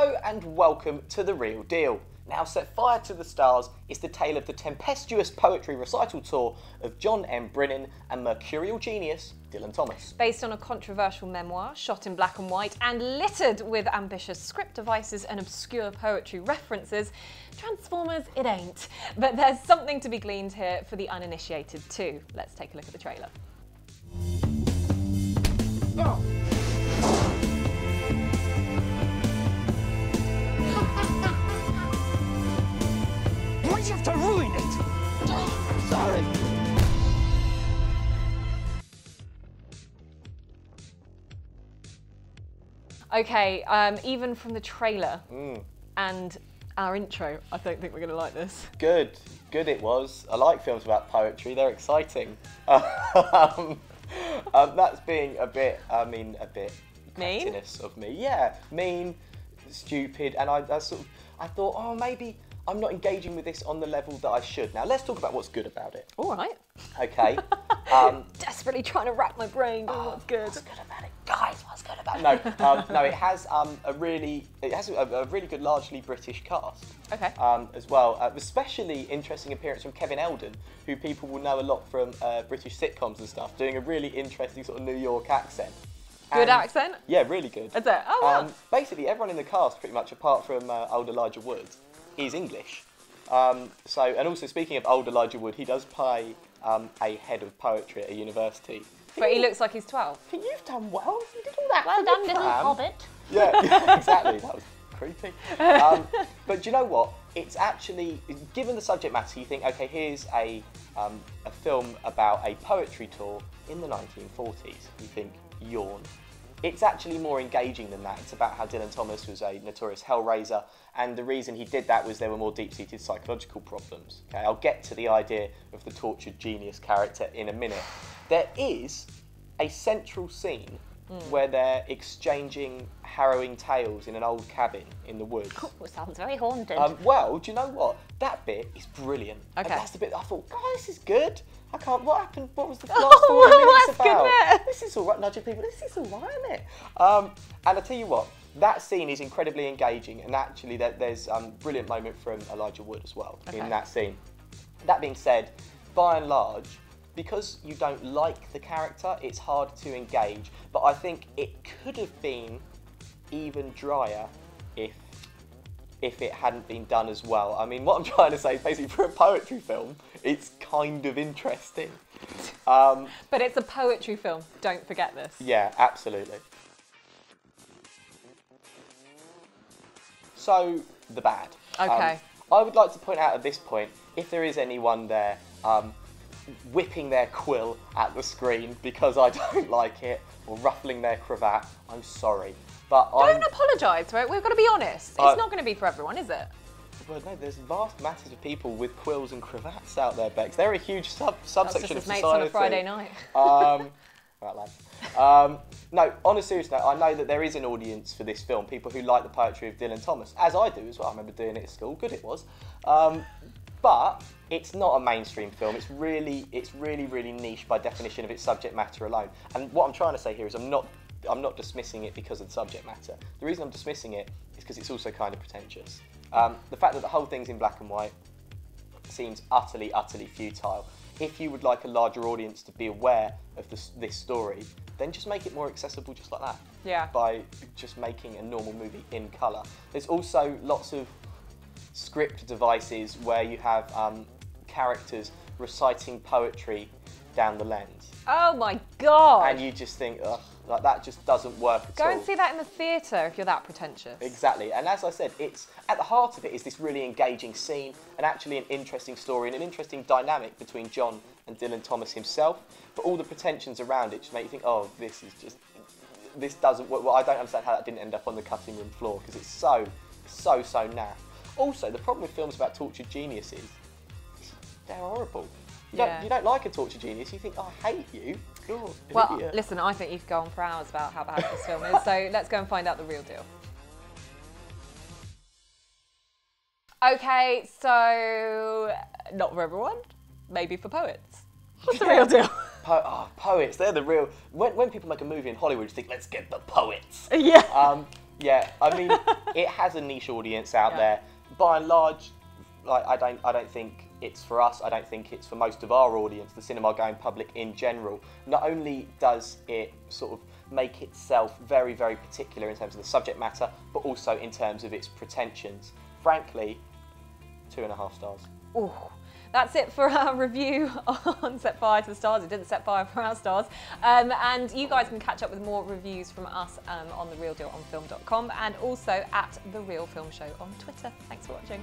Hello and welcome to The Real Deal. Now set fire to the stars is the tale of the tempestuous poetry recital tour of John M. Brinnan and mercurial genius Dylan Thomas. Based on a controversial memoir, shot in black and white and littered with ambitious script devices and obscure poetry references, Transformers it ain't. But there's something to be gleaned here for the uninitiated too. Let's take a look at the trailer. Oh. Why'd you have to ruin it? Sorry. Okay, even from the trailer and our intro, I don't think we're going to like this. Good it was. I like films about poetry, they're exciting. That's being a bit mean cattiness of me. Yeah, mean, stupid, and I thought, oh, maybe I'm not engaging with this on the level that I should. Now, let's talk about what's good about it. All right. Okay. Desperately trying to rack my brain on what's good. What's good about it, guys? What's good about it? No, it has a really good, largely British cast. Okay. As well, especially interesting appearance from Kevin Eldon, who people will know a lot from British sitcoms and stuff, doing a really interesting sort of New York accent. Good accent? Yeah, really good. Is it? Oh, wow. Basically, everyone in the cast, pretty much, apart from old Elijah Wood, is English. And also speaking of old Elijah Wood, he does play a head of poetry at a university. But he looks like he's 12. You've done well. You did all that. Well done, little hobbit. Yeah, exactly. That was creepy. But do you know what? It's actually, given the subject matter, you think, okay, here's a film about a poetry tour in the 1940s. You think, yawn. It's actually more engaging than that. It's about how Dylan Thomas was a notorious hellraiser, and the reason he did that was there were more deep-seated psychological problems. Okay, I'll get to the idea of the tortured genius character in a minute. There is a central scene where they're exchanging harrowing tales in an old cabin in the woods. Oh, sounds very haunted. Well, do you know what? That bit is brilliant. Okay. And that's the bit that I thought, God, this is good. What happened? What was the last 40 minutes about? Good, this is all right, nudging people. This is all right, isn't it? And I tell you what, that scene is incredibly engaging, and actually there's a brilliant moment from Elijah Wood as well in that scene. That being said, by and large, because you don't like the character, it's hard to engage. But I think it could have been even drier if it hadn't been done as well. I mean, what I'm trying to say is basically for a poetry film, it's kind of interesting. But it's a poetry film, don't forget this. Yeah, absolutely. So, the bad. Okay. I would like to point out at this point, if there is anyone there whipping their quill at the screen because I don't like it, or ruffling their cravat, I'm sorry. But don't apologise, right? We've got to be honest. It's not going to be for everyone, is it? Well, no, there's vast masses of people with quills and cravats out there, Bex. They're a huge subsection of society. Mates on a Friday night. Right, lads. No, on a serious note, I know that there is an audience for this film, people who like the poetry of Dylan Thomas, as I do as well. I remember doing it at school. Good it was. But it's not a mainstream film. It's really niche by definition of its subject matter alone. And what I'm trying to say here is I'm not dismissing it because of the subject matter. The reason I'm dismissing it is because it's also kind of pretentious. The fact that the whole thing's in black and white seems utterly futile. If you would like a larger audience to be aware of this story, then just make it more accessible just like that. Yeah. By just making a normal movie in colour. There's also lots of script devices where you have characters reciting poetry down the lens. Oh my God. And you just think, ugh, like that just doesn't work at all. Go and see that in the theatre if you're that pretentious. Exactly, and as I said, it's at the heart of it is this really engaging scene and actually an interesting story and an interesting dynamic between John and Dylan Thomas himself, but all the pretensions around it just make you think, oh, this doesn't work. Well, I don't understand how that didn't end up on the cutting room floor because it's so naff. Also, the problem with films about tortured geniuses is they're horrible. You don't like a tortured genius, you think, oh, I hate you. Well, listen, I think you could go on for hours about how bad this film is, so let's go and find out the real deal. Okay, so not for everyone, maybe for poets. What's the real deal? Poets, they're the real... When people make a movie in Hollywood, you think, let's get the poets. Yeah. Yeah, I mean, it has a niche audience out there. By and large, like I don't think it's for us. I don't think it's for most of our audience, the cinema-going public in general. Not only does it sort of make itself very, very particular in terms of the subject matter, but also in terms of its pretensions. Frankly, 2.5 stars. Ooh. That's it for our review on Set Fire to the Stars. It didn't set fire for our stars. And you guys can catch up with more reviews from us on The Real Deal on film.com and also at The Real Film Show on Twitter. Thanks for watching.